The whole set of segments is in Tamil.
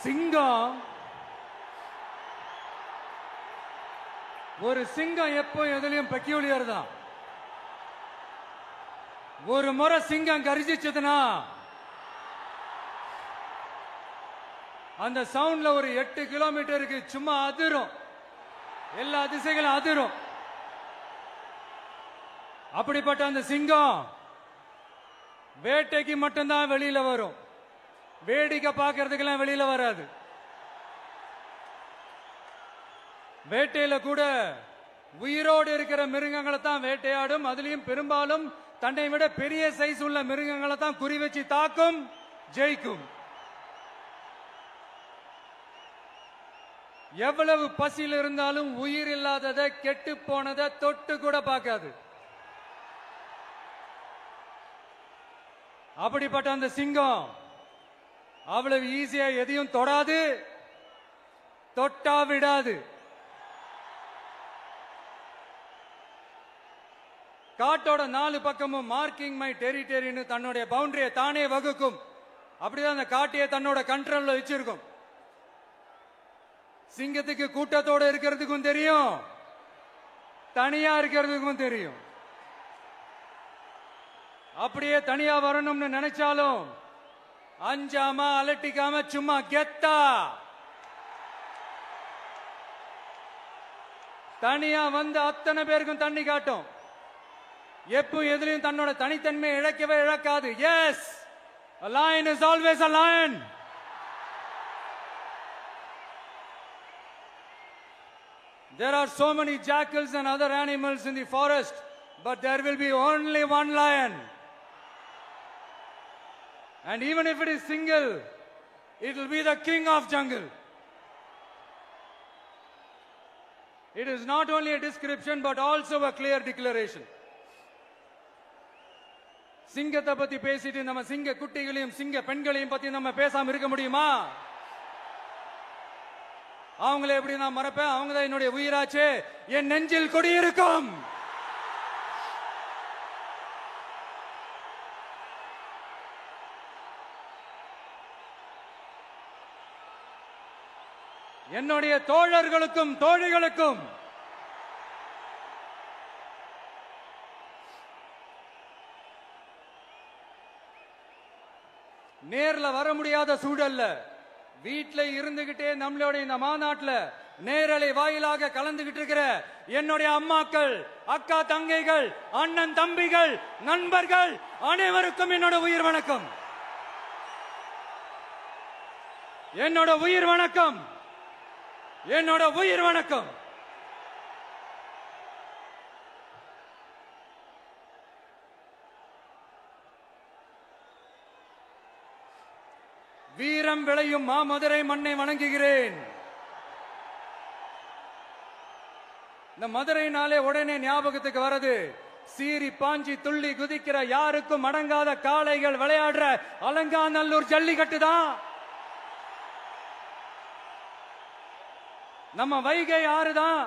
சிங்கம் ஒரு சிங்கம் எப்போ எதுலயும் பெக்யூலியர் தான். ஒரு முறை சிங்கம் கர்ஜிச்சதுன்னா அந்த சவுண்ட்ல ஒரு 8 கிலோமீட்டருக்கு சும்மா அதிரும், எல்லா திசைகளும் அதிரும். அப்படிப்பட்ட அந்த சிங்கம் வேட்டைக்கு மட்டும்தான் வெளியில வரும், வேடிக்கை பார்க்கறதுக்கெல்லாம் வெளியில வராது. வேட்டையில கூட உயிரோடு இருக்கிற மிருகங்களை தான் வேட்டையாடும். அதுலயும் பெரும்பாலும் தன்னை விட பெரிய சைஸ் உள்ள மிருகங்களை தான் குறி வச்சு தாக்கும், ஜெயிக்கும். எவ்வளவு பசியில் இருந்தாலும் உயிர் இல்லாததை, கெட்டு போனதை தொட்டு கூட பார்க்காது. அப்படிப்பட்ட அந்த சிங்கம் அவ்வளவு ஈஸியா எதையும் தொடாது, தொட்டா விடாது. காட்டோட 4 பக்கமும் மார்க்கிங் மை டெரிட்டரின்னு தன்னுடைய பவுண்டரியை தானே வகுக்கும். அப்படிதான் அந்த காட்டையே தன்னோட கண்ட்ரோல்ல வச்சிருக்கும். சிங்கத்துக்கு கூட்டத்தோட இருக்கிறதுக்கும் தெரியும், தனியா இருக்கிறதுக்கும் தெரியும். அப்படியே தனியா வரணும்னு நினைச்சாலும் அஞ்சாம அலட்டிக்காம சும்மா கெத்தா தனியா வந்து அத்தனை பேருக்கும் தண்ணி காட்டும். எப்போ எதிலையும் தன்னோட தனித்தன்மையை இழக்கவே இழக்காது. Yes, a lion is always a lion. There are so many jackals and other animals in the forest, but there will be only one lion. And even if it is single, it will be the king of jungle. It is not only a description but also a clear declaration. சிங்கத்தை பத்தி பேசிட்டு நம்ம சிங்க குட்டிகளையும் சிங்க பெண்களையும் பத்தி நம்ம பேசாம இருக்க முடியுமா? அவங்கள எப்படி நான் மறப்பேன்? அவங்க தான் என்னுடைய உயிராச்சே, என் நெஞ்சில் குடியிருக்கும். என்னுடைய தோழர்களுக்கும் தோழிகளுக்கும் நேர்ல வர முடியாத சூழல்ல வீட்ல இருந்துகிட்டே நம்மளோட இந்த மாநாட்டுல நேரலை வாயிலாக கலந்துகிட்டு இருக்கிற என்னுடைய அம்மாக்கள், அக்கா தங்கைகள், அண்ணன் தம்பிகள், நண்பர்கள் அனைவருக்கும் என்னோட உயிர் வணக்கம். என்னோட உயிர் வணக்கம், என்னோட உயிர் வணக்கம். வீரம் விளையும் மாமதுரை மண்ணை வணங்குகிறேன். இந்த மதுரைனாலே உடனே ஞாபகத்துக்கு வரது சீறி பாஞ்சி துள்ளி குதிக்கிற யாருக்கும் அடங்காத காளைகள் விளையாடுற அலங்காநல்லூர் ஜல்லிக்கட்டு தான். நம்ம வைகை ஆறுதான்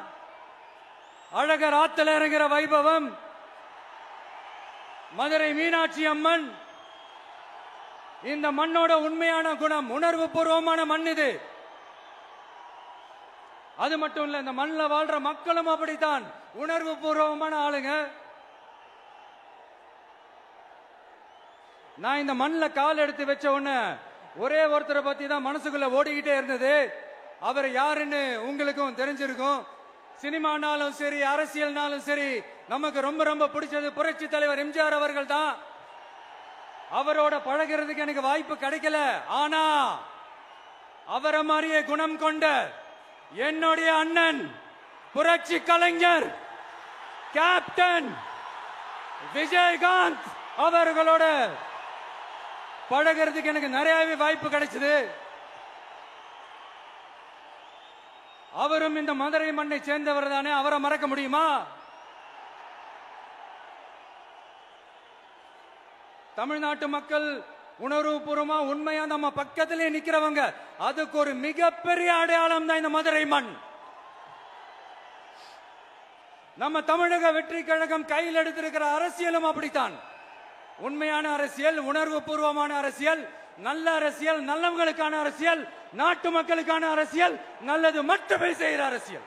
அழகர் ஆத்துல இறங்குற வைபவம். மதுரை மீனாட்சி அம்மன் இந்த மண்ணோட உண்மையான குணம், உணர்வு பூர்வமான மண் இது. அது மட்டும் இல்ல, இந்த மண்ணில் வாழ்ற மக்களும் அப்படித்தான் உணர்வு பூர்வமான ஆளுங்க. நான் இந்த மண்ணில் கால் எடுத்து வச்ச உடனே ஒரே ஒருத்தரை பத்தி தான் மனசுக்குள்ள ஓடிக்கிட்டே இருந்தது. அவர் யாருன்னு உங்களுக்கும் தெரிஞ்சிருக்கும். சினிமானாலும் சரி, அரசியல்னாலும் சரி, நமக்கு ரொம்ப ரொம்ப பிடிச்சது புரட்சி தலைவர் எம்ஜிஆர் அவர்கள் தான். அவரோட பழகிறதுக்கு எனக்கு வாய்ப்பு கிடைக்கல. ஆனா அவரை மாதிரியே குணம் கொண்ட என்னுடைய அண்ணன் புரட்சி கலைஞர் கேப்டன் விஜயகாந்த் அவர்களோட பழகிறதுக்கு எனக்கு நிறையவே வாய்ப்பு கிடைச்சது. அவரும் இந்த மதுரை மண்ணை சேர்ந்தவர் தானே, அவரை மறக்க முடியுமா? தமிழ்நாட்டு மக்கள் உணர்வுபூர்வமா உண்மையா நம்ம பக்கத்திலே நிக்கிறவங்க, அதுக்கு ஒரு மிகப்பெரிய அடையாளம் தான் இந்த மதுரை மண். நம்ம தமிழக வெற்றி கழகம் கையில் எடுத்திருக்கிற அரசியலும் அப்படித்தான். உண்மையான அரசியல், உணர்வு பூர்வமான அரசியல். நல்ல அரசியல், நல்லவங்களுக்கான அரசியல், நாட்டு மக்களுக்கான அரசியல், நல்லது மட்டுமே செய்கிற அரசியல்.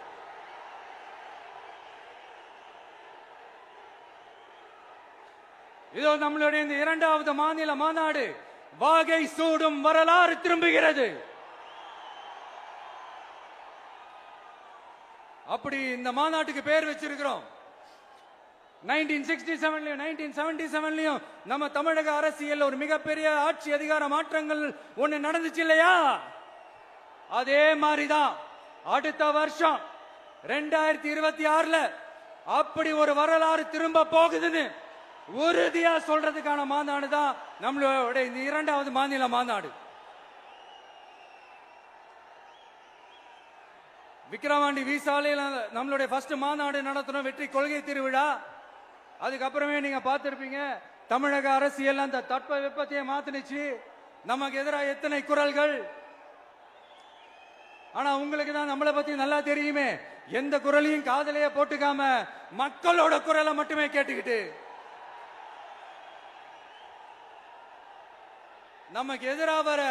இதோ நம்மளுடைய இந்த இரண்டாவது மாநில மாநாடு வாகை சூடும் வரலாறு திரும்புகிறது. அப்படி இந்த மாநாட்டுக்கு பேர் வச்சிருக்கிறோம். 1967 1977 நம்ம தமிழக அரசியல் ஒரு மிகப்பெரிய ஆட்சி அதிகார மாற்றங்கள் ஒண்ணு நடந்துச்சு இல்லையா? அதே மாதிரிதான் அடுத்த வருஷம் 2026 அப்படி ஒரு வரலாறு திரும்ப போகுதுன்னு உறுதியா சொல்றதுக்கான மாநாடு தான் நம்மளோட இந்த இரண்டாவது மாநில மாநாடு. விக்கிரவாண்டி வீசாலையில் நம்மளுடைய ஃபர்ஸ்ட் மாநாடு நடத்தணும், வெற்றி கொள்கை திருவிழா. அதுக்கப்புறமே நீங்க பார்த்திருப்பீங்க, தமிழக அரசியல் அந்த தட்ப வெப்பத்தையே மாத்தினுச்சு. நமக்கு எதிராக எத்தனை குரல்கள். ஆனா உங்களுக்கு தான் நம்மளை பத்தி நல்லா தெரியுமே, எந்த குரலையும் காதலையே போட்டுக்காம மக்களோட குரலை மட்டுமே கேட்டுக்கிட்டு நமக்கு எதிராக வர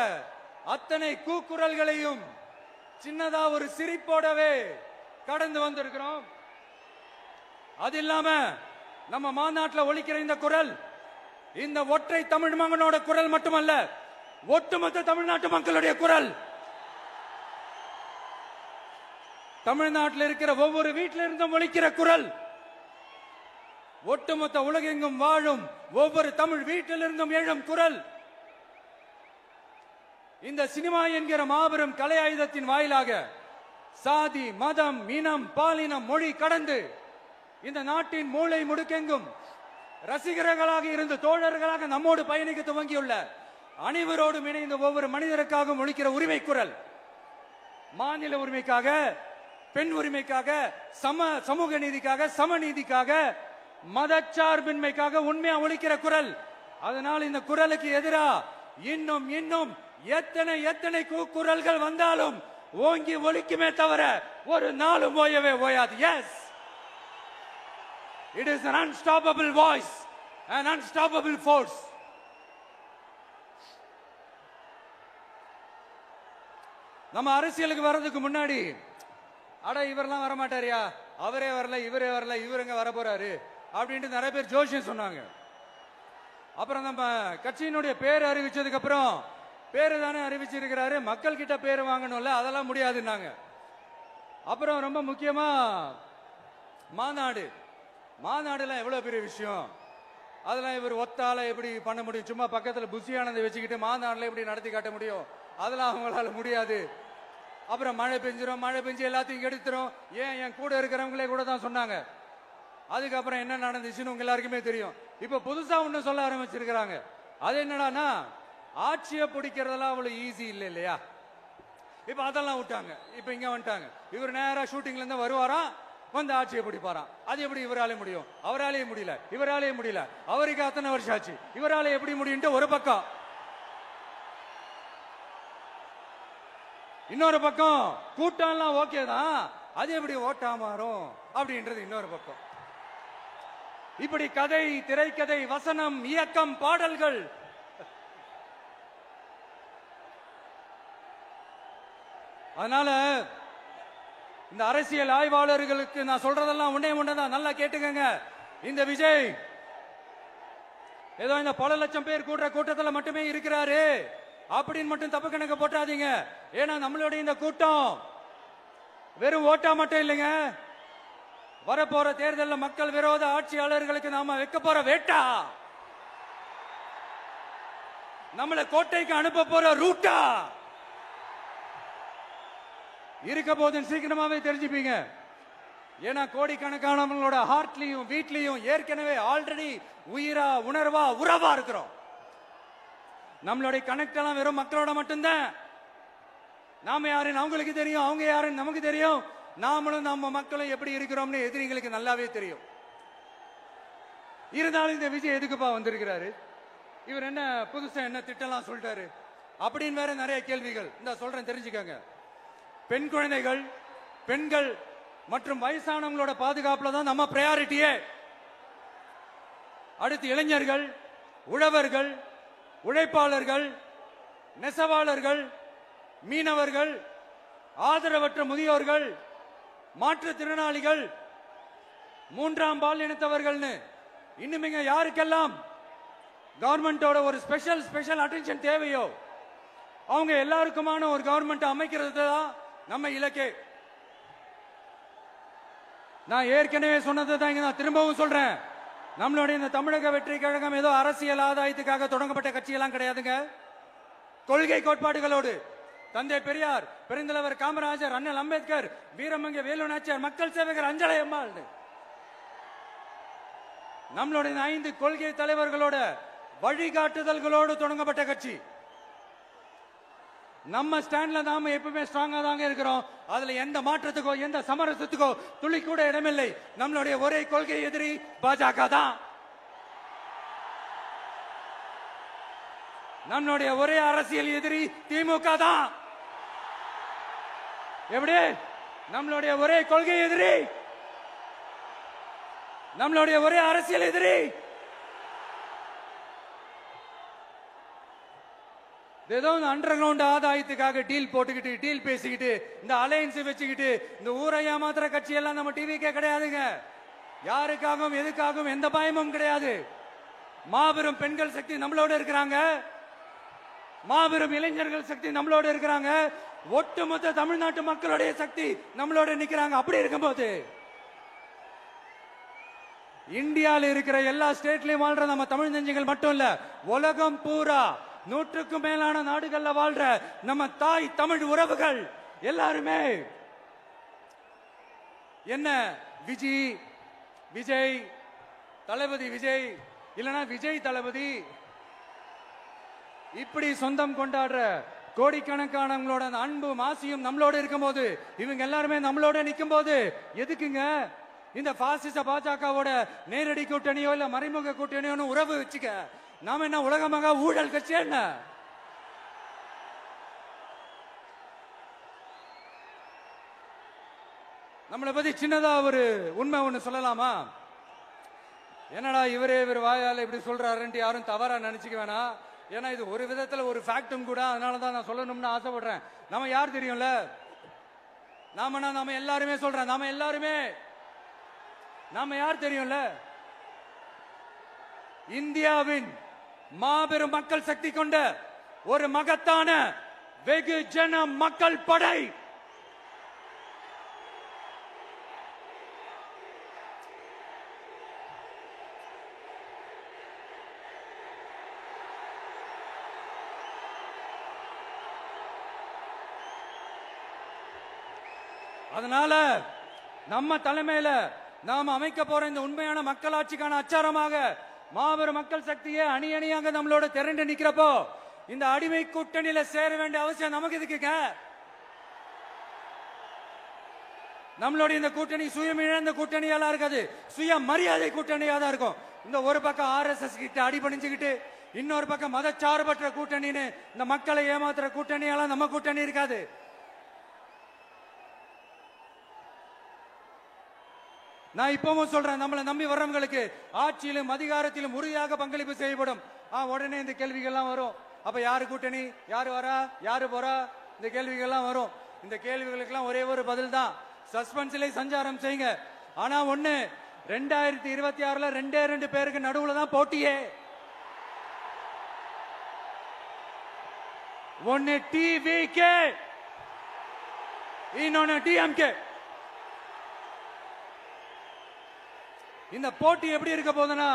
அத்தனை கூக்குரல்களையும் சின்னதா ஒரு சிரிப்போடவே கடந்து வந்திருக்கிறோம். அது இல்லாம நம்ம மாநாட்டில் ஒலிக்கிற இந்த குரல் இந்த ஒற்றை தமிழ் மகனோட குரல் மட்டுமல்ல, ஒட்டுமொத்த தமிழ்நாட்டு மக்களுடைய குரல். தமிழ்நாட்டில் இருக்கிற ஒவ்வொரு வீட்டில இருந்தும் ஒலிக்கிற குரல், ஒட்டுமொத்த உலகெங்கும் வாழும் ஒவ்வொரு தமிழ் வீட்டிலிருந்தும் எழும் குரல். இந்த சினிமா என்கிற மாபெரும் கலை ஆயுதத்தின் வாயிலாக சாதி, மதம், இனம், பாலினம், மொழி கடந்து இந்த நாட்டின் மூளை முடுக்கெங்கும் ரசிகர்களாக இருந்து தோழர்களாக நம்மோடு பயணிக்க துவங்கியுள்ள அனைவரோடும் இணைந்த ஒவ்வொரு மனிதருக்காகவும் ஒலிக்கிற உரிமை குரல். மாநில உரிமைக்காக, பெண் உரிமைக்காக, சமூக நீதிக்காக, சமநீதிக்காக, மதச்சார்பின்மைக்காக உண்மையா ஒலிக்கிற குரல். அதனால் இந்த குரலுக்கு எதிராக இன்னும் இன்னும் எத்தனை எத்தனை குரல்கள் வந்தாலும் ஓங்கி ஒலிக்குமே தவிர ஒரு நாளும் ஓயவே ஓயாது. Yes, it is an unstoppable voice, an unstoppable force. நம்ம அரசியலுக்கு வர்றதுக்கு முன்னாடி அட இவரெல்லாம் வரமாட்டாரியா, அவரே வரல, இவரே வரல, இவருங்க வர போறாரு அப்படின்ட்டு நிறைய பேர் ஜோஷியம் சொன்னாங்க. அப்புறம் நம்ம கட்சியினுடைய பேர் அறிவிச்சதுக்கு அப்புறம் பேரு தானே அறிவிச்சிருக்கிறாரு, மக்கள் கிட்ட பேர் வாங்கணும்ல, அதெல்லாம் முடியாதுன்னாங்க. அப்புறம் ரொம்ப முக்கியமா மாநாடுல எவ்வளவு பெரிய விஷயம், அதெல்லாம் இவர் ஒத்தால எப்படி பண்ண முடியும், சும்மா பக்கத்துல புசியானதை வச்சுக்கிட்டு மாநாடுல எப்படி நடத்தி காட்ட முடியும், அதெல்லாம் அவங்களால முடியாது. அப்புறம் மழை பெஞ்சு எல்லாத்தையும் எடுத்துரும். ஏன் என் கூட இருக்கிறவங்களே கூட தான் சொன்னாங்க. அதுக்கப்புறம் என்ன நடந்துச்சுன்னு உங்க எல்லாருக்குமே தெரியும். இப்ப புதுசா ஒண்ணு சொல்ல ஆரம்பிச்சிருக்கிறாங்க. அது என்னடானா, ஆட்சியை பிடிக்கிறதெல்லாம் அவ்வளவு ஈஸி இல்லை இல்லையா. இப்ப அதெல்லாம் விட்டாங்க, இப்ப இங்க வந்துட்டாங்க. இவர் நேரா ஷூட்டிங்ல இருந்து வருவாராம், வந்து ஆட்சியை பிடிப்பாராம். அது எப்படி இவராலே முடியும், அவராலே முடியல, இவராலே முடியல, அவருக்கு அத்தனை வருஷம் ஆச்சு, இவராலே எப்படி முடியும் ஒரு பக்கம். இன்னொரு பக்கம் கூட்டம்லாம் ஓகே தான், அது எப்படி ஓட்டா மாறும் அப்படின்றது இன்னொரு பக்கம். இப்படி கதை, திரைக்கதை, வசனம், இயக்கம், பாடல்கள், அதனால இந்த அரசியல் ஆய்வாளர்களுக்கு நான் சொல்றதெல்லாம் ஒன்னேதான், நல்லா கேட்டுக்கங்க. இந்த விஜய் ஏதோ இந்த பல லட்சம் பேர் கூடுற கூட்டத்தில் மட்டுமே இருக்கிறாரு அப்படின்னு மட்டும் தப்பு கணக்கு போட்டாதீங்க. ஏன்னா நம்மளுடைய இந்த கூட்டம் வெறும் ஓட்டா மட்டும் இல்லைங்க, வரப்போற தேர்தலில் மக்கள் விரோத ஆட்சியாளர்களுக்கு நாம வைக்க போற வேட்டா, நம்மளை கோட்டைக்கு அனுப்ப போற ரூட்டா இருக்க போதுன்னு சீக்கிரமாவே தெரிஞ்சுப்பீங்க. ஏன்னா கோடிக்கணக்கானவங்களோட ஹார்ட்லயும் வீட்லயும் ஏற்கனவே ஆல்ரெடி உயிரா, உணர்வா, உறவா இருக்கிறோம். நம்மளுடைய கனெக்ட் எல்லாம் வெறும் மக்களோட மட்டும்தான். நாம யாருன்னு அவங்களுக்கு தெரியும், அவங்க யாருன்னு நமக்கு தெரியும். நாமளும் நம்ம மக்களும் எப்படி இருக்கிறோம்னு எதிரிகளுக்கு நல்லாவே தெரியும். இருந்தாலும் இந்த விஜய் எதுக்குப்பா வந்திருக்கிறாரு, இவர் என்ன புதுசா என்ன திட்டம்லாம் சொல்லிட்டாரு அப்படின்னு வேற நிறைய கேள்விகள். இந்த சொல்றேன் தெரிஞ்சுக்கங்க. பெண் குழந்தைகள், பெண்கள் மற்றும் வயசானவங்களோட பாதுகாப்புல தான் நம்ம பிரையாரிட்டியே. அடுத்து இளைஞர்கள், உழவர்கள், உழைப்பாளர்கள், நெசவாளர்கள், மீனவர்கள், ஆதரவற்ற முதியோர்கள், மாற்றுத்திறனாளிகள், மூன்றாம் பால் இனத்தவர்கள்னு இன்னும் இங்க யாருக்கெல்லாம் கவர்மெண்டோட ஒரு ஸ்பெஷல் அட்டென்ஷன் தேவையோ அவங்க எல்லாருக்குமான ஒரு கவர்மெண்ட் அமைக்கிறது தான் நம்ம இலக்கே. நான் ஏற்கனவே சொன்னதை தான் இங்க நான் திரும்பவும் சொல்றேன். நம்மளுடைய இந்த தமிழக வெற்றி கழகம் ஏதோ அரசியல் ஆதாயத்துக்காக தொடங்கப்பட்ட கட்சியெல்லாம் கிடையாதுங்க. கொள்கை கோட்பாடுகளோடு தந்தை பெரியார், பெருந்தலைவர் காமராஜர், அண்ணல் அம்பேத்கர், வீரமங்க வேலு நாச்சியார், மக்கள் சேவகர் அஞ்சலை அம்மாள், நம்மளுடைய 5 கொள்கை தலைவர்களோட வழிகாட்டுதல்களோடு தொடங்கப்பட்ட கட்சி. நம்ம ஸ்டாண்ட்ல நாம எப்பவுமே ஸ்ட்ராங்கா தாங்க இருக்கிறோம். அதுல எந்த மாற்றத்துக்கோ எந்த சமரசத்துக்கோ துளி கூட இடமில்லை. நம்மளுடைய ஒரே கொள்கை எதிரி பாஜக தான். நம்மளுடைய ஒரே அரசியல் எதிரி திமுக தான். எப்படி? நம்மளுடைய ஒரே கொள்கை எதிரி, நம்மளுடைய ஒரே அரசியல் எதிரி ஏதோ அண்டர் கிரவுண்ட் ஆதாயத்துக்காக டீல் போட்டுக்கிட்டு டீல் பேசிக்கிட்டு இந்த அலையன்ஸ் வச்சுக்கிட்டு இந்த ஊரை ஏமாத்துற கட்சி எல்லாம் நம்ம டிவிக்கே கிடையாதுங்க. யாருக்காகவும் எதுக்காகவும் எந்த பயமும் கிடையாது. மாபெரும் பெண்கள் சக்தி நம்மளோட இருக்கிறாங்க. மாபெரும் இளைஞர்கள் சக்தி நம்மளோட இருக்கிறாங்க. ஒட்டுமொத்த தமிழ்நாட்டு மக்களுடைய சக்தி நம்மளோட நிக்கிறாங்க. அப்படி இருக்கும்போது இந்தியாவில் இருக்கிற எல்லா ஸ்டேட்லயும் வாழ்ற நம்ம தமிழ் நெஞ்சங்கள் மட்டும் இல்ல, உலகம் பூரா 100க்கும் மேலான நாடுகள்ல வாழ்ற நம்ம தாய் தமிழ் உறவுகள் எல்லாருமே என்ன விஜய் தளபதி விஜய் இல்லனா விஜய் தளபதி இப்படி சொந்தம் கொண்டாடுற கோடிக்கணக்கானவங்களோட அன்பு மாசியும் நம்மளோட இருக்கும் போது, இவங்க எல்லாருமே நம்மளோட நிக்கும் போது எதுக்குங்க இந்த பாசிச பாஜகவோட நேரடி கூட்டணியோ இல்ல மறைமுக கூட்டணியோ உறவு வச்சுக்க? நாம என்ன உலகமாக ஊழல் கட்சி? என்ன நம்மளை பத்தி சின்னதா ஒரு உண்மை ஒண்ணு சொல்லலாமா? என்னடா இவர் வாயால இப்படி சொல்றாருன்ட்டு யாரும் தவறா நினைச்சுக்க வேணாம். ஏன்னா இது ஒரு விதத்துல ஒரு ஃபேக்டும் கூட. அதனாலதான் நான் சொல்லணும்னு ஆசைப்படுறேன். நம்ம யார் தெரியும்ல? நாம எல்லாருமே சொல்றேன். நாம யார் தெரியும்ல? இந்தியாவின் மாபெரும் மக்கள் சக்தி கொண்ட ஒரு மகத்தான வெகுஜன மக்கள் படை. அதனால நம்ம தலைமையில நாம் அமைக்க போற இந்த உண்மையான மக்களாட்சிக்கான அச்சாரமாக மாபெரும் மக்கள் சக்தியை அணி அணியாக நம்மளோட திரண்டு நிக்கிறப்போ இந்த அடிமை கூட்டணியில சேர வேண்டிய அவசியம் நமக்கு இருக்குங்க. நம்மளுடைய இந்த கூட்டணி சுயமிழந்த கூட்டணியெல்லாம் இருக்காது, சுய மரியாதை கூட்டணியா தான் இருக்கும். இந்த ஒரு பக்கம் RSS கிட்ட அடிபணிஞ்சுக்கிட்டு, இன்னொரு பக்கம் மதச்சார்பற்ற கூட்டணின்னு இந்த மக்களை ஏமாத்துற கூட்டணியெல்லாம் நம்ம கூட்டணி இருக்காது. நான் இப்பவும் சொல்றேன், நம்மளை நம்பி வர்றவங்களுக்கு ஆட்சியிலும் அதிகாரத்திலும் உறுதியாக பங்களிப்பு செய்யப்படும். உடனே இந்த கேள்விகள்லாம் வரும். அப்ப யாரு கூட்டணி, யாரு வரா, யாரு போறா, இந்த கேள்விகள்லாம் வரும். இந்த கேள்விகளுக்கெல்லாம் ஒரே ஒரு பதில் தான், சஸ்பென்ஸ்ல சஞ்சாரம் செய்யுங்க. ஆனா ஒண்ணு, 2026 2 பேருக்கு நடுவுல தான் போட்டியே. ஒன்னு டிவிகே, இன்னொன்னு டிஎம்கே. இந்த போட்டி எப்படி இருக்க போதுன்னா,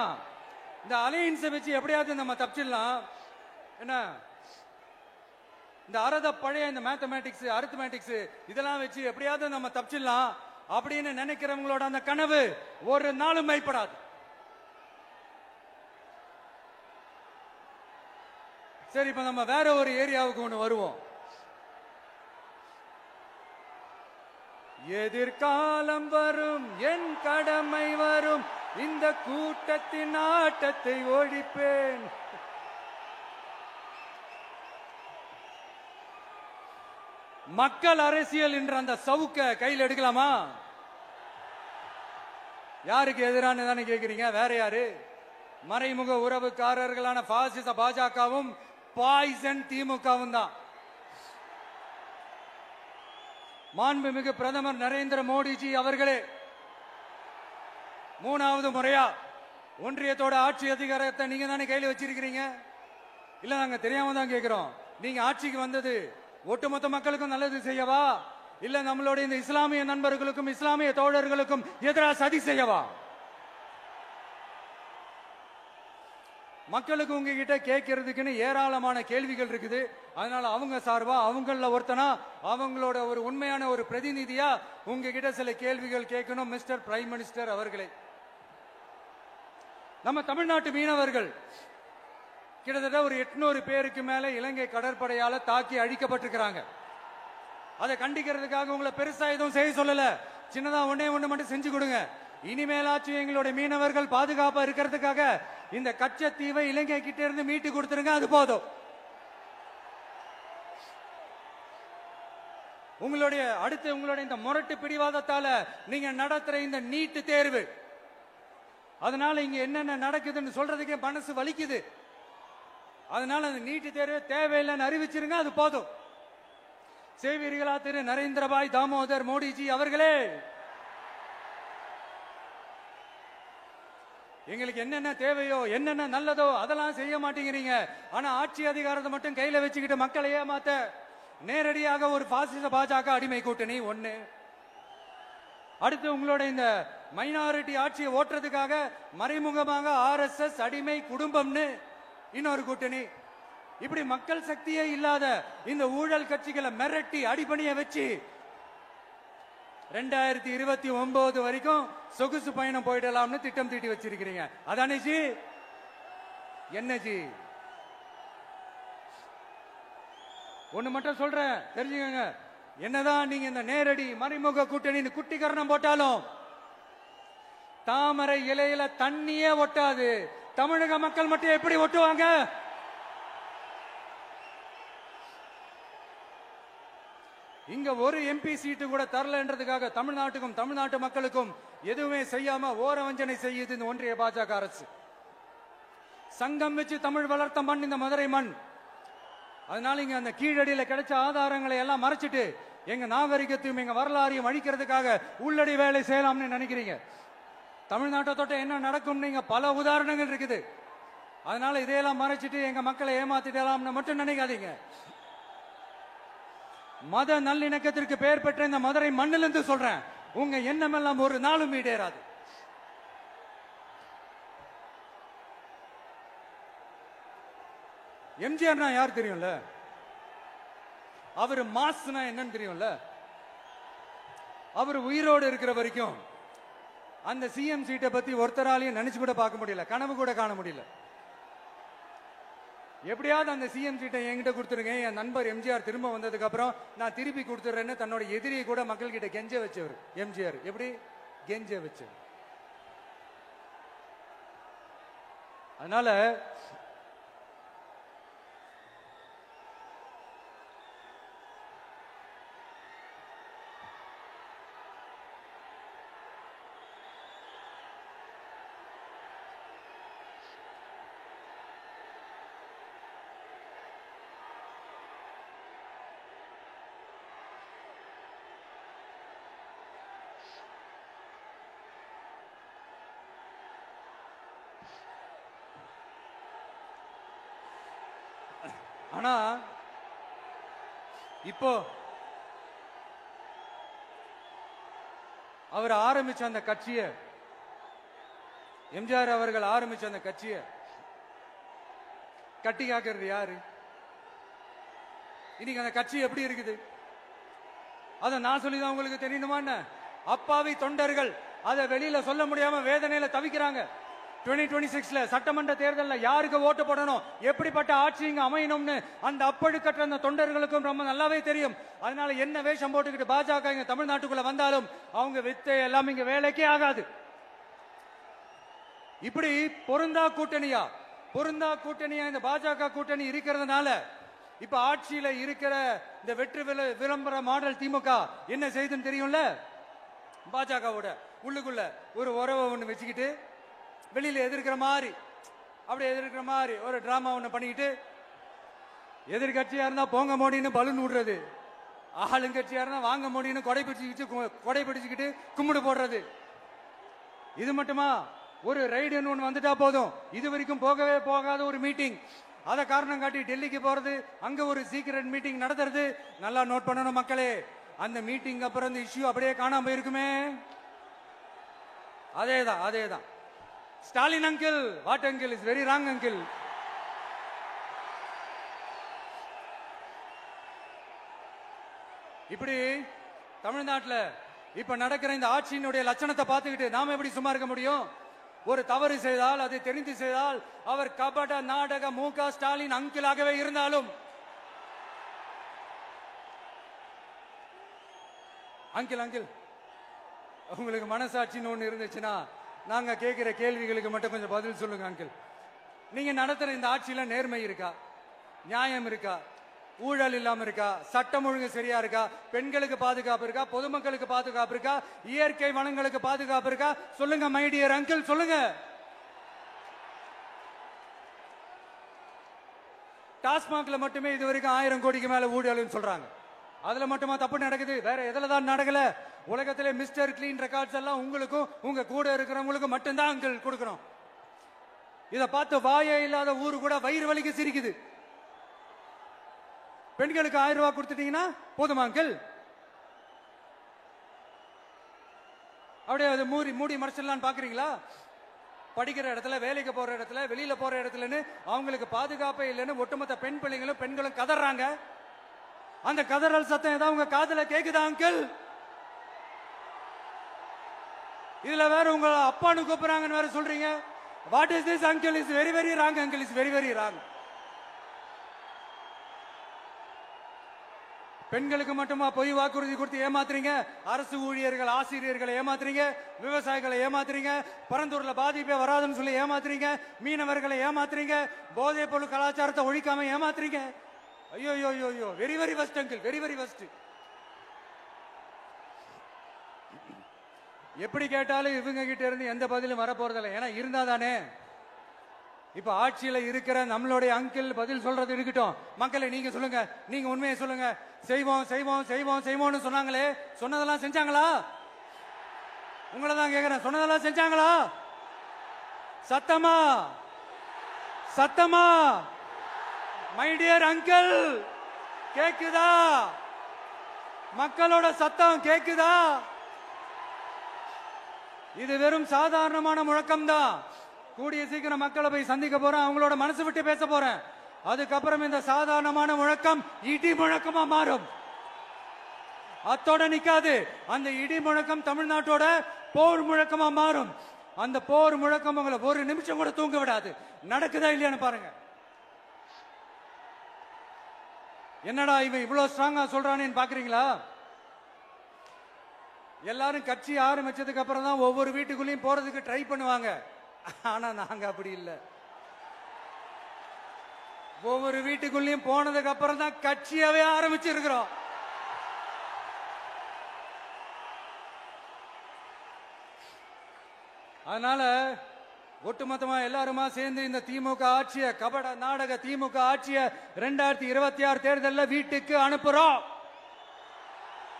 இந்த அலையன்ஸை வச்சு எப்படியாவது நம்ம தப்பிச்சிடலாம். என்ன இந்த அறத பழைய இந்த மேத்தமேட்டிக்ஸ் அரித்மேட்டிக்ஸ் இதெல்லாம் வச்சு எப்படியாவது நம்ம தப்பிச்சிடலாம் அப்படின்னு நினைக்கிறவங்களோட அந்த கனவு ஒரு நாளும் மைப்படாது. சரி, இப்ப நம்ம வேற ஒரு ஏரியாவுக்கு ஒண்ணு வருவோம். எதிர்காலம் வரும், என் கடமை வரும், இந்த கூட்டத்தின் ஆட்டத்தை ஒழிப்பேன். மக்கள் அரசியல் என்ற அந்த சவுக்க கையில் எடுக்கலாமா? யாருக்கு எதிரான தானே கேக்குறீங்க? வேற யாரு? மறைமுக உறவுக்காரர்களான பாசிச பாஜகவும் பாய்சன் திமுகவும் தான். மாண்புமிகு பிரதமர் நரேந்திர மோடிஜி அவர்களே, 3வது முறையா ஒன்றியத்தோட ஆட்சி அதிகாரத்தை நீங்க தானே கையில் வச்சிருக்கிறீங்க. இல்ல நாங்க தெரியாம தான் கேட்கிறோம். நீங்க ஆட்சிக்கு வந்தது ஒட்டுமொத்த மக்களுக்கும் நல்லது செய்யவா, இல்ல நம்மளுடைய இந்த இஸ்லாமிய நண்பர்களுக்கும் இஸ்லாமிய தோழர்களுக்கும் எதிராக சதி செய்யவா? மக்களுக்கு உங்ககிட்ட கேட்கறதுக்குன்னு ஏராளமான கேள்விகள் இருக்குது. அதனால அவங்க சார்பா அவங்கள ஒருத்தனா அவங்களோட ஒரு உண்மையான ஒரு பிரதிநிதியா உங்ககிட்ட சில கேள்விகள் கேட்கணும். மிஸ்டர் பிரைம் மினிஸ்டர் அவர்களே, நம்ம தமிழ்நாட்டு மீனவர்கள் கிட்டத்தட்ட ஒரு 800 பேருக்கு மேல இலங்கை கடற்படையால தாக்கி அழிக்கப்பட்டிருக்கிறாங்க. அதை கண்டிக்கிறதுக்காக உங்களை பெருசா எதுவும் செய்ய சொல்லல, சின்னதா ஒண்ணே ஒண்ணு மட்டும் செஞ்சு கொடுங்க. இனிமேலாச்சும் எங்களுடைய மீனவர்கள் பாதுகாப்பா இருக்கிறதுக்காக இந்த கச்சத்தீவை இலங்கை கிட்ட இருந்து மீட்டு கொடுத்துருங்க, அது போதும். உங்களுடைய இந்த முரட்டு பிடிவாதத்தால நீங்க நடத்துற இந்த நீட்டு தேர்வு, அதனால இங்க என்னென்ன நடக்குதுன்னு சொல்றதுக்கே மனசு வலிக்குது. அதனால அந்த நீட்டு தேர்வு தேவையில்லைன்னு அறிவிச்சிருங்க, அது போதும். செய்வீர்களா திரு நரேந்திரபாய் தாமோதர் மோடிஜி அவர்களே? எங்களுக்கு என்னென்ன தேவையோ என்னென்ன நல்லதோ அதெல்லாம் செய்ய மாட்டேங்கிறீங்க. ஆனா ஆட்சி அதிகாரத்தை மட்டும் கையில வச்சுக்கிட்டு மக்களை ஏமாத்த நேரடியாக ஒரு பாசிச பாஜக அடிமை கூட்டணி ஒண்ணு. அடுத்து உங்களோட இந்த மைனாரிட்டி ஆட்சியை ஓட்டுறதுக்காக மறைமுகமாக RSS அடிமை குடும்பம்னு இன்னொரு கூட்டணி. இப்படி மக்கள் சக்தியே இல்லாத இந்த ஊழல் கட்சிகளை மிரட்டி அடிபணிய வச்சு 2029 வரைக்கும் சொகுசு பயணம் போயிடலாம்னு திட்டம் தீட்டி வச்சிருக்கிறீங்க. அதானே ஜி? என்ன ஜி? ஒண்ணு மட்டும் சொல்றேன், தெரிஞ்சுக்கங்க. என்னதான் நீங்க இந்த நேரடி மறைமுக கூட்டணி குட்டிகரணம் போட்டாலும் தாமரை இலையில தண்ணியே ஒட்டாது. தமிழக மக்கள் மட்டும் எப்படி ஒட்டுவாங்க? இங்க ஒரு MP சீட்டு கூட தரலன்றதுக்காக தமிழ்நாட்டுக்கும் தமிழ்நாட்டு மக்களுக்கும் எதுவுமே செய்யாம ஓரவஞ்சனை செய்யுது இந்த ஒன்றிய பாஜக அரசு. சங்கம் வச்சு தமிழ் வளர்த்த மண் இந்த மதுரை மண். அதனால இங்க அந்த கீழடியில கிடைச்ச ஆதாரங்களை எல்லாம் மறைச்சிட்டு எங்க நாகரிகத்தையும் எங்க வரலாறையும் அழிக்கிறதுக்காக உள்ளடி வேலை செய்யலாம்னு நினைக்கிறீங்க. தமிழ்நாட்டை தொட்ட என்ன நடக்கும் நீங்க பல உதாரணங்கள் இருக்குது. அதனால இதையெல்லாம் மறைச்சிட்டு எங்க மக்களை ஏமாத்திடலாம்னு மட்டும் நினைக்காதீங்க. மத நல்லிணக்கத்திற்கு பெயர் பெற்ற இந்த மதுரை மண்ணிலிருந்து சொல்றேன், உங்க எண்ணம் எல்லாம் ஒரு நாளும் ஈடேறாது. எம்ஜிஆர்னா யார் தெரியும்ல? அவரு மாஸ்னா என்னன்னு தெரியும்ல? அவர் உயிரோடு இருக்கிற வரைக்கும் அந்த சிஎம் சீட்டை பத்தி ஒருத்தராலையும் நினைச்சு கூட பார்க்க முடியல, கனவு கூட காண முடியல. எப்படியாவது அந்த சிஎம் சீட்டை என்கிட்ட கொடுத்துருங்க, என் நண்பர் எம்ஜிஆர் திரும்ப வந்ததுக்கு அப்புறம் நான் திருப்பி கொடுத்துறேன்னு தன்னோட எதிரியை கூட மக்கள் கிட்ட கெஞ்ச வச்சவர் எம்ஜிஆர். எப்படி கெஞ்ச வச்சவர்? அதனால ஆனா இப்போ அவர் ஆரம்பிச்ச அந்த கட்சியை, எம்ஜிஆர் அவர்கள் ஆரம்பிச்ச அந்த கட்சியை கட்டி காக்கிறது யாரு? இன்னைக்கு அந்த கட்சி எப்படி இருக்குது? அத நான் சொல்லிதான் உங்களுக்கு தெரியணுமா? அப்பாவி தொண்டர்கள் அதை வெளியில சொல்ல முடியாம வேதனையில தவிக்கிறாங்க. 2026 சட்டமன்ற தேர்தலில் யாருக்கு ஓட்டு போடணும், எப்படிப்பட்ட ஆட்சி இங்க அமையணும்னு அந்த அப்பழுக்கற்ற அந்த தொண்டர்களுக்கும் ரொம்ப நல்லாவே தெரியும். அதனால என்ன வேஷம் போட்டுக்கிட்டு பாஜக இங்க தமிழ்நாட்டுக்குள்ள வந்தாலும் அவங்க வித்தை எல்லாம் இங்க வேலைக்கே ஆகாது. இப்படி பொருந்தா கூட்டணியா இந்த பாஜக கூட்டணி இருக்கிறதுனால இப்ப ஆட்சியில இருக்கிற இந்த வெற்றி விளம்பர மாடல் திமுக என்ன செய்துன்னு தெரியும்ல? பாஜகவோட உள்ளுக்குள்ள ஒரு உறவை ஒண்ணு வச்சுக்கிட்டு வெளியில எதிர்க்கிற மாதிரி ஒரு டிராமா ஒண்ணு பண்ணிக்கிட்டு எதிர்கட்சியா இருந்தா போங்க மோடின்னு பலூன் விடுறது, ஆளுங்கட்சியா இருந்தா வாங்க மோடின்னு கொடை பிடிச்சுக்கிட்டு கும்பிடு போடுறது. இது மட்டுமா? ஒரு ரைடுன்னு ஒன்று வந்துட்டா போதும், இது வரைக்கும் போகவே போகாத ஒரு மீட்டிங், அதை காரணம் காட்டி டெல்லிக்கு போறது, அங்க ஒரு சீக்கிரட் மீட்டிங் நடத்துறது. நல்லா நோட் பண்ணணும் மக்களே, அந்த மீட்டிங் அப்புறம் இந்த இஷ்யூ அப்படியே காணாம போயிருக்குமே. அதேதான். Stalin uncle, what uncle is very wrong uncle. இப்படி தமிழ்நாட்டில் இப்ப நடக்கிற இந்த ஆட்சியினுடைய லட்சணத்தை பார்த்துக்கிட்டு நாம எப்படி சும்மா இருக்க முடியும்? ஒரு தவறு செய்தால், அதை தெரிந்து செய்தால், அவர் கபட நாடக மு.க. ஸ்டாலின் அங்கிளாகவே இருந்தாலும், அங்கிள் உங்களுக்கு மனசாட்சின்னு ஒண்ணு இருந்துச்சுன்னா நாங்க கேட்கிற கேள்விகளுக்கு மட்டும் கொஞ்சம் பதில் சொல்லுங்க அங்கிள். நீங்க நடத்துற இந்த ஆட்சியில நேர்மை இருக்கா? நியாயம் இருக்கா? ஊழல் இல்லாம இருக்கா? சட்டம் ஒழுங்கு சரியா இருக்கா? பெண்களுக்கு பாதுகாப்பு இருக்கா? பொதுமக்களுக்கு பாதுகாப்பு இருக்கா? இயற்கை வளங்களுக்கு பாதுகாப்பு இருக்கா? சொல்லுங்க மை டியர் அங்கிள், சொல்லுங்க. டாஸ்மாக்ல மட்டுமே இது வரைக்கும் 1000 கோடிக்கு மேல ஊழல் சொல்றாங்க. அதுல மட்டுமா தப்பு நடக்குது? வேற எதுல தான் நடக்கல? உலகத்திலே மிஸ்டர் கிளீன் ரெக்கார்ட்ஸ் எல்லாம் உங்களுக்கும் உங்க கூட இருக்கிறவங்களுக்கும் மட்டும்தான் அங்கிள் கொடுக்கணும். இத பார்த்து வாயே இல்லாத ஊரு கூட வயிறு வலிக்கு சிரிக்குது. பெண்களுக்கு 1000 ரூபாய் கொடுத்துட்டீங்கன்னா போதுமா அங்கிள்? அப்படியே அது மூடி மறைச்சிடலான்னு பாக்குறீங்களா? படிக்கிற இடத்துல, வேலைக்கு போற இடத்துல, வெளியில போற இடத்துலன்னு அவங்களுக்கு பாதுகாப்பே இல்லைன்னு ஒட்டுமொத்த பெண்களும் கதறாங்க. அந்த கதறல் சத்தம் ஏதாவது உங்க காதுல கேக்குதா அங்கிள்? இதுல வேற உங்க அப்பான்னு கூப்பிடுறாங்கன்னு வேற சொல்றீங்க. What is this uncle? Is very very wrong uncle, is very very wrong. பெண்களுக்கு மட்டுமா பொய் வாக்குறுதி கொடுத்து ஏமாத்துறீங்க? அரசு ஊழியர்கள், ஆசிரியர்களை ஏமாத்துறீங்க, விவசாயிகளை ஏமாத்துறீங்க, பரந்தூர்ல பாதிப்பே வராதுன்னு சொல்லி ஏமாத்துறீங்க, மீனவர்களை ஏமாத்துறீங்க, போதைப் பொருள் கலாச்சாரத்தை ஒழிக்காம ஏமாத்துறீங்க. ஐயோ, very very வஸ்ட் uncle, very very வஸ்ட். எப்படி கேட்டாலும் இவங்க கிட்ட இருந்து எந்த பதிலும் வர போறதில்லை. ஏன்னா இருந்தா தானே. இப்ப ஆட்சியில இருக்கிற நம்மளுடைய அங்கிள் பதில் சொல்றது இருக்கட்டும். மக்களை நீங்க சொல்லுங்க, நீங்க உண்மையை சொல்லுங்க. செய்வோம்னு சொன்னாங்களே, சொன்னதெல்லாம் செஞ்சாங்களா? உங்களை தான் கேக்குறேன், சொன்னதெல்லாம் செஞ்சாங்களா? சத்தமா மை டியர் அங்கிள், கேக்குதா? மக்களோட சத்தம் கேக்குதா? இது வெறும் சாதாரணமான முழக்கம் தான். கூடிய சீக்கிரம் மக்களை போய் சந்திக்க போறேன், அவங்களோட மனசு விட்டு பேச போறேன். அதுக்கப்புறம் இந்த சாதாரணமான முழக்கம் இடி முழக்கமா மாறும். அத்தோட நிக்காது. அந்த இடி முழக்கம் தமிழ்நாட்டோட போர் முழக்கமா மாறும். அந்த போர் முழக்கம் உங்களை ஒரு நிமிஷம் கூட தூங்க விடாது. நடக்குதா இல்லையான்னு பாருங்க. என்னடா இவன் இவ்வளவு ஸ்ட்ராங்கா சொல்றானேன்னு பாக்குறீங்களா? எல்லாரும் கட்சி ஆரம்பிச்சதுக்கு அப்புறம் தான் ஒவ்வொரு வீட்டுக்குள்ளேயும் போறதுக்கு ட்ரை பண்ணுவாங்க. ஆனா நாங்க அப்படி இல்லை. ஒவ்வொரு வீட்டுக்குள்ளேயும் போனதுக்கு அப்புறம் தான் கட்சியாவே ஆரம்பிச்சிருக்கிறோம். அதனால ஒட்டுமொத்தமா எல்லாருமா சேர்ந்து இந்த திமுக ஆட்சிய, கபட நாடக திமுக ஆட்சிய 2026 தேர்தலில் வீட்டுக்கு அனுப்புறோம்.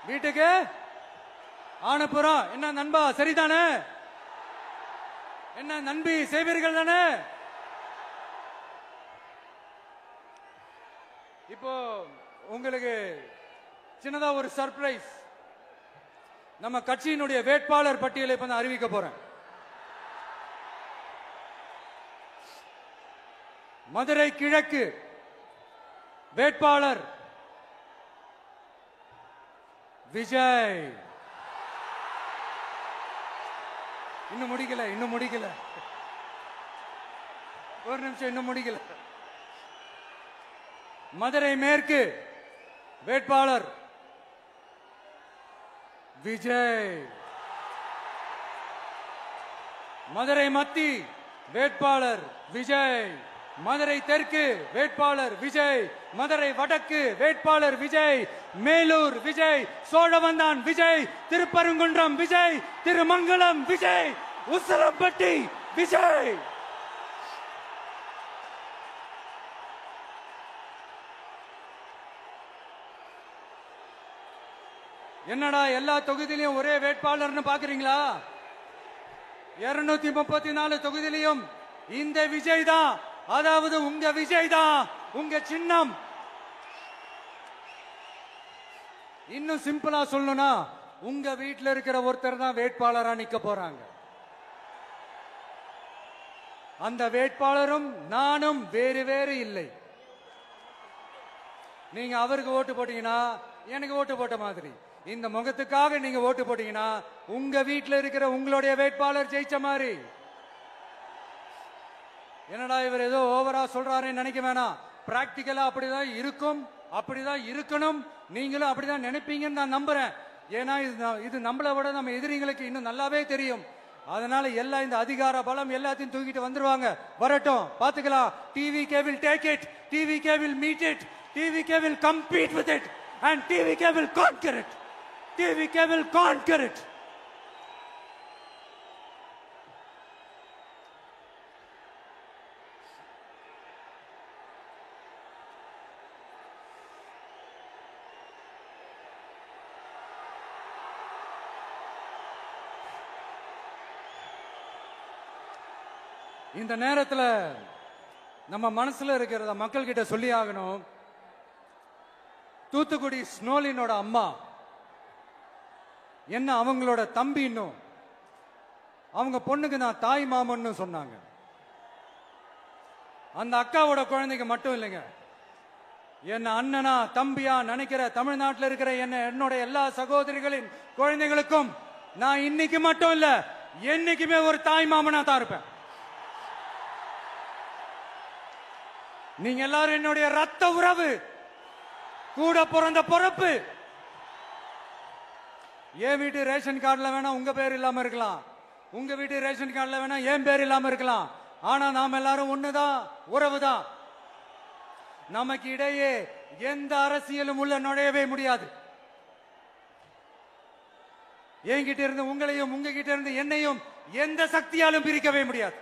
வீட்டுக்கு அனுப்புறோம். என்ன நண்பா, சரிதானே? என்ன நண்பி, செய்வீர்கள் தானே? இப்போ உங்களுக்கு சின்னதா ஒரு சர்ப்ரைஸ். நம்ம கட்சியினுடைய வேட்பாளர் பட்டியலை இப்ப அறிவிக்க போறேன். மதுரை கிழக்கு வேட்பாளர் விஜய். இன்னும் முடிக்கல. ஒரு நிமிஷம், இன்னும் முடிக்கல. மதுரை மேற்கு வேட்பாளர் விஜய். மதுரை மத்தி வேட்பாளர் விஜய். மதுரை தெற்கு வேட்பாளர் விஜய். மதுரை வடக்கு வேட்பாளர் விஜய். மேலூர் விஜய். சோழவந்தான் விஜய். திருப்பரங்குன்றம் விஜய். திருமங்கலம் விஜய். உசிலம்பட்டி விஜய். என்னடா எல்லா தொகுதியிலும் ஒரே வேட்பாளர்னு பாக்குறீங்களா? 234 தொகுதியிலும் இந்த விஜய் தான், அதாவது உங்க விஜய் தான் உங்க சின்னம். இன்னும் சிம்பிளா சொல்லணும்னா உங்க வீட்டில் இருக்கிற ஒருத்தர் தான் வேட்பாளரா நிக்க போறாங்க. அந்த வேட்பாளரும் நானும் வேறு வேறு இல்லை. நீங்க அவருக்கு ஓட்டு போட்டீங்கன்னா எனக்கு ஓட்டு போட்ட மாதிரி, இந்த முகத்துக்காக நீங்க ஓட்டு போட்டீங்கன்னா உங்க வீட்டில் இருக்கிற உங்களுடைய வேட்பாளர் ஜெயிச்ச மாதிரி. என்னடா இவர் ஏதோ ஓவரா சொல்றாருன்னு நினைக்க வேணாம். பிராக்டிக்கலா அப்படிதான் இருக்கும், அப்படிதான் இருக்கணும். நீங்களும் அப்படிதான் நினைப்பீங்கன்னு நான் நம்புறேன். ஏன்னா இது நம்மளை விட நம்ம எதிரிங்களுக்கு இன்னும் நல்லாவே தெரியும். அதனால எல்லா இந்த அதிகார பலம் எல்லாத்தையும் தூக்கிட்டு வந்துருவாங்க. வரட்டும், பாத்துக்கலாம். TVK will take it, TVK will meet it, TVK will compete with it and TVK will conquer it, TVK will conquer it. இந்த நேரத்தில் நம்ம மனசுல இருக்கிறத மக்கள் கிட்ட சொல்லி ஆகணும். தூத்துக்குடி ஸ்னோலினோட அம்மா என்ன அவங்களோட தம்பி, இன்னும் அவங்க பொண்ணுக்கு நான் தாய் மாமன்னு சொன்னாங்க. அந்த அக்காவோட குழந்தைக்கு மட்டும் இல்லைங்க, என்ன அண்ணனா தம்பியா நினைக்கிற தமிழ்நாட்டில் இருக்கிற என்னோட எல்லா சகோதரிகளின் குழந்தைகளுக்கும் நான் இன்னைக்கு மட்டும் இல்ல, என்னைக்குமே ஒரு தாய் மாமனா தான் இருப்பேன். நீங்க எல்லாரும் என்னுடைய ரத்த உறவு, கூட பிறந்த பொறுப்பு. என் வீட்டு ரேஷன் கார்டுல வேணா உங்க பேர் இல்லாம இருக்கலாம், உங்க வீட்டு ரேஷன் கார்டுல வேணா என் பேர் இல்லாம இருக்கலாம். ஆனா நாம் எல்லாரும் ஒண்ணுதான், உறவுதான். நமக்கு இடையே எந்த அரசியலும் உள்ள நுழையவே முடியாது. என்கிட்ட இருந்து உங்களையும் உங்ககிட்ட இருந்து என்னையும் எந்த சக்தியாலும் பிரிக்கவே முடியாது.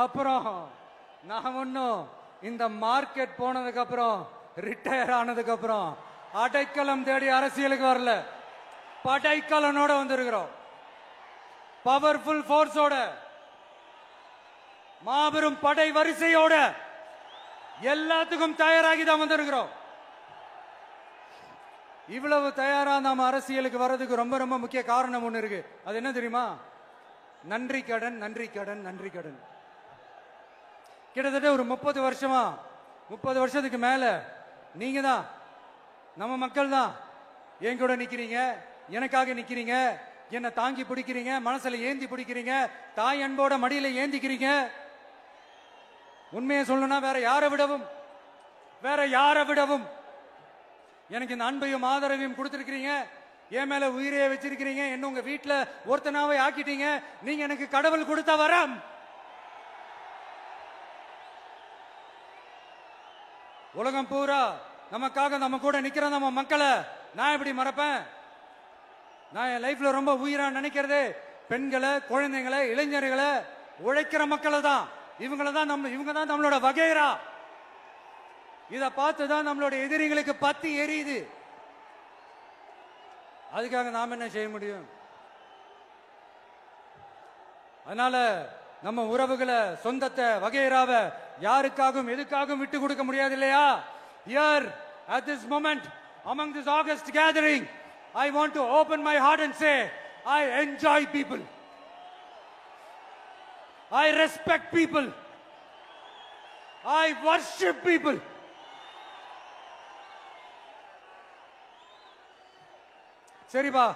அப்புறம் நான் ஒன்னும் இந்த மார்க்கெட் போனதுக்கு அப்புறம், ரிட்டையர் ஆனதுக்கு அப்புறம் அடைக்கலம் தேடி அரசியலுக்கு வரல, படைக்கலனோட வந்திருக்கிறோம். பவர்ஃபுல் போர்ஸோட, மாபெரும் படை வரிசையோட, எல்லாத்துக்கும் தயாராகி தான் வந்திருக்கிறோம். இவ்வளவு தயாரா நாம அரசியலுக்கு வர்றதுக்கு ரொம்ப ரொம்ப முக்கிய காரணம் ஒண்ணு இருக்கு. அது என்ன தெரியுமா? நன்றி கடன், நன்றி கடன், நன்றி கடன். கிட்டத்தட்ட ஒரு 30 வருஷமா, 30 வருஷத்துக்கு மேல நீங்க தான், நம்ம மக்கள் தான் என் கூட நிக்கிறீங்க, எனக்காக நிக்கிறீங்க, என்ன தாங்கி பிடிக்கிறீங்க, மனசுல ஏந்தி பிடிக்கிறீங்க, தாய் அன்போட மடியில ஏந்திக்கிறீங்க. உண்மையை சொல்லணும்னா வேற யாரை விடவும் எனக்கு இந்த அன்பையும் ஆதரவையும் கொடுத்திருக்கிறீங்க. என் மேல உயிரையே வச்சிருக்கிறீங்க. என்ன உங்க வீட்டுல ஒருத்தனாவே ஆக்கிட்டீங்க. நீங்க எனக்கு கடவுள் கொடுத்த வரம். உலகம் பூரா நமக்காக நம்ம கூட நிக்கிற நம்ம மக்களை நான் எப்படி மறப்பேன்? நான் என் லைஃப்ல ரொம்ப உயிரா நினைக்கிறதே பெண்களை, குழந்தைங்களை, இளைஞர்களை, உழைக்கிற மக்களை தான். இவங்க தான் நம்மளோட வகைரா. இத பார்த்துதான் நம்மளோட எதிரிகளுக்கு பத்தி எரியுது. அதுக்காக நாம என்ன செய்ய முடியும்? அதனால நம்ம உறவுகளை, சொந்தத்தை, வகைராவை யாருக்காகவும் எதுக்காகவும் விட்டு கொடுக்க முடியாது இல்லையா? Here at this moment among this August gathering, I want to open my heart and say I enjoy people, I respect people, I worship people. சரிப்பா,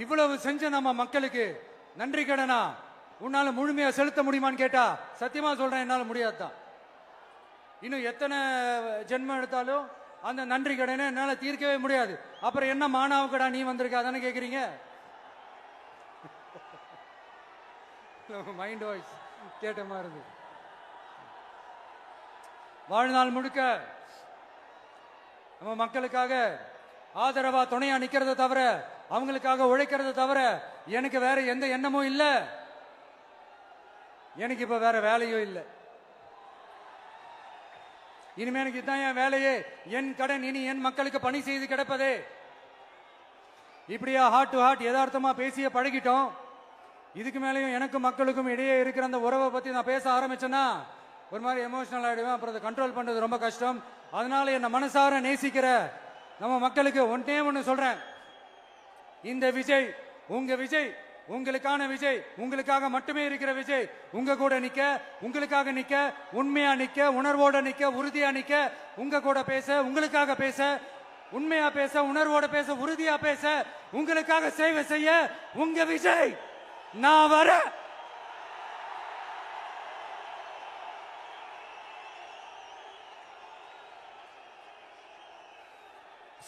இவ்வளவு செஞ்ச நம்ம மக்களுக்கு நன்றி கடனா உன்னால முழுமையா செலுத்த முடியுமான்னு கேட்டா சத்தியமா சொல்றேன், என்னால முடியாதுதான். இன்னும் எத்தனை ஜென்மம் எடுத்தாலும் அந்த நன்றி கடனை என்னால தீர்க்கவே முடியாது. அப்புறம் என்ன மானாவுக்கடா நீ வந்திருக்க அதானே கேக்குறீங்க? மைண்ட் வாய்ஸ் கேட்ட மாதிரி இருக்கு. வாழ்நாள் முழுக்க நம்ம மக்களுக்காக ஆதரவா துணையா நிக்கிறத தவிர, அவங்களுக்காக உழைக்கிறத தவிர எனக்கு வேற எந்த எண்ணமும் இல்ல. எனக்கு இப்ப வேற வேலையும் இல்லை. இனிமே எனக்கு இதுதான் என் வேலையே, என் கடன் இனி என் மக்களுக்கு பணி செய்து கிடப்பதே. இப்படியா ஹார்ட் டு ஹார்ட் யதார்த்தமா பேசிய பழகிட்டோம். இதுக்கு மேலேயும் எனக்கும் மக்களுக்கும் இடையே இருக்கிற அந்த உறவை பத்தி நான் பேச ஆரம்பிச்சேன்னா ஒரு மாதிரி எமோஷனல் ஆயிடுவேன். அப்புறம் அதை கண்ட்ரோல் பண்றது ரொம்ப கஷ்டம். அதனால என்ன மனசார நேசிக்கிற நம்ம மக்களுக்கு ஒன்னே ஒன்னு சொல்றேன். இந்த விஜய் உங்க விஜய், உங்களுக்கான விஜய், உங்களுக்காக மட்டுமே இருக்கிற விஜய். உங்க கூட நிக்க, உங்களுக்காக நிக்க, உண்மையா நிக்க, உணர்வோட நிக்க, உறுதியா நிக்க, உங்க கூட பேச, உங்களுக்காக பேச, உண்மையா பேச, உணர்வோட பேச, உறுதியா பேச, உங்களுக்காக சேவை செய்ய உங்க விஜய் நான் வர.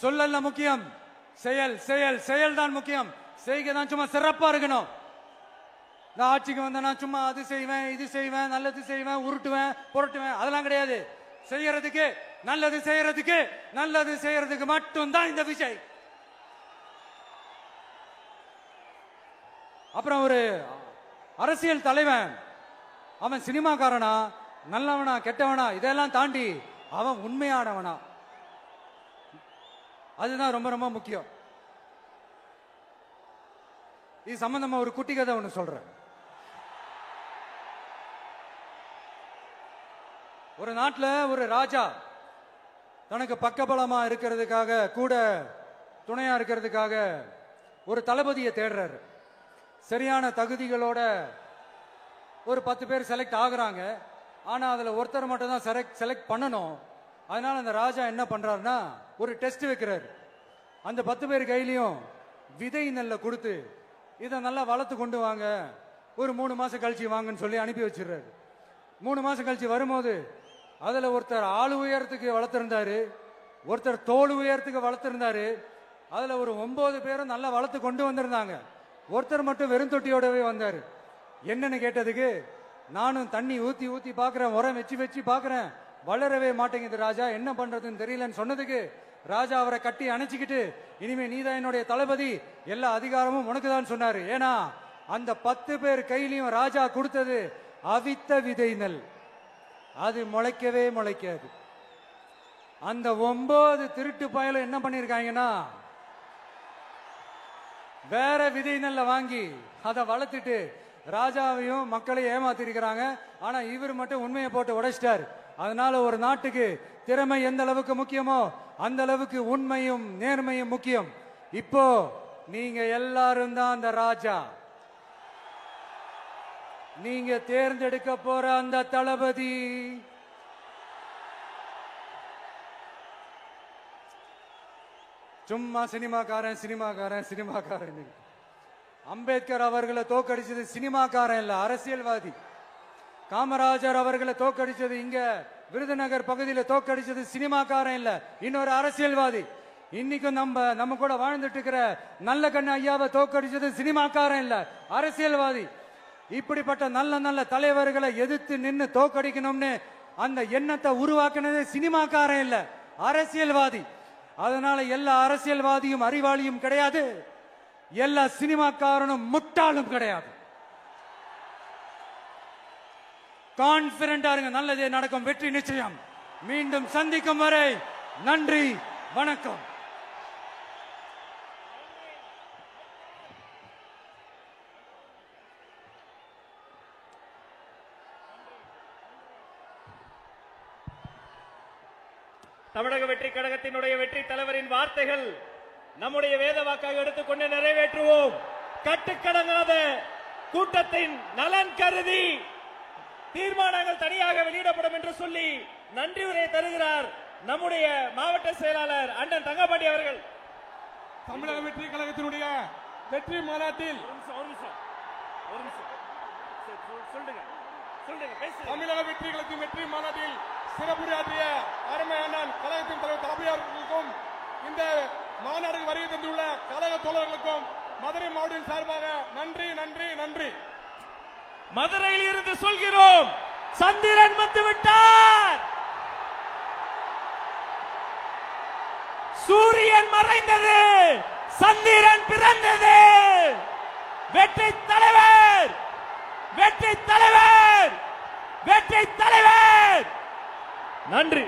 சொல்லல முக்கியம், செயல் செயல் செயல் தான் முக்கியம். செய்கை தான் சும்மா சிறப்பா இருக்கணும். இந்த ஆட்சிக்கு வந்தா சும்மா அது செய்வேன், இது செய்வேன், நல்லது செய்வேன், உருட்டுவேன், புரட்டுவேன், அதெல்லாம் கிடையாது. செய்யறதுக்கு நல்லது செய்யறதுக்கு நல்லது செய்யறதுக்கு மட்டும்தான் இந்த விஜய். அப்புறம் ஒரு அரசியல் தலைவன் அவன் சினிமாக்காரனா, நல்லவனா, கெட்டவனா, இதெல்லாம் தாண்டி அவன் உண்மையானவனா, அதுதான் ரொம்ப ரொம்ப முக்கியம். இது சம்பந்தமா ஒரு குட்டி கதை ஒண்ணு சொல்றேன். ஒரு நாட்டுல ஒரு ராஜா தனக்கு பக்கபலமா இருக்கிறதுக்காக, கூட துணையா இருக்கிறதுக்காக ஒரு தளபதியை தேடுறாரு. சரியான தகுதிகளோட ஒரு 10 பேர் செலக்ட் ஆகுறாங்க. ஆனா அதுல ஒருத்தர் மட்டும் தான் செலக்ட் பண்ணணும். அதனால அந்த ராஜா என்ன பண்றாருன்னா ஒரு டெஸ்ட் வைக்கிறாரு. அந்த 10 பேர் கையிலையும் விதை நெல்லை கொடுத்து இதை நல்லா வளர்த்து கொண்டு வாங்க, ஒரு 3 மாசம் கழிச்சு வாங்கன்னு சொல்லி அனுப்பி வச்சிடுறாரு. 3 மாசம் கழிச்சு வரும்போது அதுல ஒருத்தர் ஆளு உயரத்துக்கு வளர்த்திருந்தாரு, ஒருத்தர் தோல் உயரத்துக்கு வளர்த்திருந்தாரு. அதுல ஒரு 9 பேரும் நல்லா வளர்த்து கொண்டு வந்திருந்தாங்க. ஒருத்தர் மட்டும் வெறும் தொட்டியோடவே வந்தாரு. என்னன்னு கேட்டதுக்கு, நானும் தண்ணி ஊத்தி ஊத்தி பாக்குறேன், உரம் வச்சு வச்சு பாக்குறேன், வளரவே மாட்டேங்குது ராஜா, என்ன பண்றதுன்னு தெரியலன்னு சொன்னதுக்கு ராஜா அவரை கட்டி அணைச்சிக்கிட்டு, இனிமே நீதான் என்னுடைய தளபதி, எல்லா அதிகாரமும் உனக்கு தான் சொன்னாரு. ஏன்னா அந்த 10 பேர் கையிலையும் ராஜா கொடுத்தது அவித்த விதை நெல், அது முளைக்கவே முளைக்காது. அந்த 9 திருட்டு பயலும் என்ன பண்ணிருக்காங்கன்னா வேற விதை நெல்லை வாங்கி அதை வளர்த்துட்டு ராஜாவையும் மக்களையும் ஏமாத்திருக்கிறாங்க. ஆனா இவர் மட்டும் உண்மையை போட்டு உடைச்சிட்டார். அதனால ஒரு நாட்டுக்கு திறமை எந்த அளவுக்கு முக்கியமோ அந்த அளவுக்கு உண்மையும் நேர்மையும் முக்கியம். இப்போ நீங்க எல்லாரும் தான் அந்த ராஜா. நீங்க தேர்ந்தெடுக்க போற அந்த தளபதி சும்மா சினிமாக்காரன் சினிமாக்காரன் சினிமாக்காரன். அம்பேத்கர் அவர்களை தோக்கடிச்சது சினிமாக்காரன் இல்ல, அரசியல்வாதி. காமராஜர் அவர்களை தோக்கடிச்சது, இங்க விருதுநகர் பகுதியில் தோக்கடிச்சது சினிமாக்காரன் இல்ல, இன்னொரு அரசியல்வாதி. இன்னைக்கும் நம்ம கூட வாழ்ந்துட்டு இருக்கிற நல்ல கண்ணு ஐயாவை தோக்கடிச்சது சினிமாக்காரன் இல்ல, அரசியல்வாதி. இப்படிப்பட்ட நல்ல நல்ல தலைவர்களை எதிர்த்து நின்று தோக்கடிக்கணும்னு அந்த எண்ணத்தை உருவாக்குனது சினிமாக்காரன் இல்ல, அரசியல்வாதி. அதனால எல்லா அரசியல்வாதியும் அறிவாளியும் கிடையாது, எல்லா சினிமாக்காரனும் முட்டாளும் கிடையாது. கான்பிடண்டா இருங்க, நல்லதே நடக்கும், வெற்றி நிச்சயம். மீண்டும் சந்திக்கும் வரை நன்றி, வணக்கம். தமிழக வெற்றி கழகத்தினுடைய வெற்றி தலைவரின் வார்த்தைகள் நம்முடைய வேத வாக்காக எடுத்துக்கொண்டு நிறைவேற்றுவோம். கட்டுக்கடங்காத கூட்டத்தின் நலன் கருதி தீர்மானங்கள் தனியாக வெளியிடப்படும் என்று சொல்லி நன்றி உரை தருகிறார் நம்முடைய மாவட்ட செயலாளர் அண்ணன் தங்கப்பாண்டி அவர்கள். தமிழக வெற்றி கழகத்தினுடைய வெற்றி மாநாட்டில் தமிழக வெற்றி கழகத்தின் வெற்றி மாநாட்டில் சிறப்புரையாற்றிய அருமை அண்ணன் கழகத்தின் தலைவர் தளபதியாளர்களுக்கும் இந்த மாநாடுக்கு வருகை தந்துள்ள கழக தோழர்களுக்கும் மதுரை மாவட்டத்தின் சார்பாக நன்றி நன்றி நன்றி. மதுரையில் இருந்து சொல்கிறோம், சந்திரன் வந்து விட்டார், சூரியன் மறைந்தது, சந்திரன் பிறந்தது. வெற்றி தலைவர், வெற்றி தலைவர், வெற்றி தலைவர். நன்றி.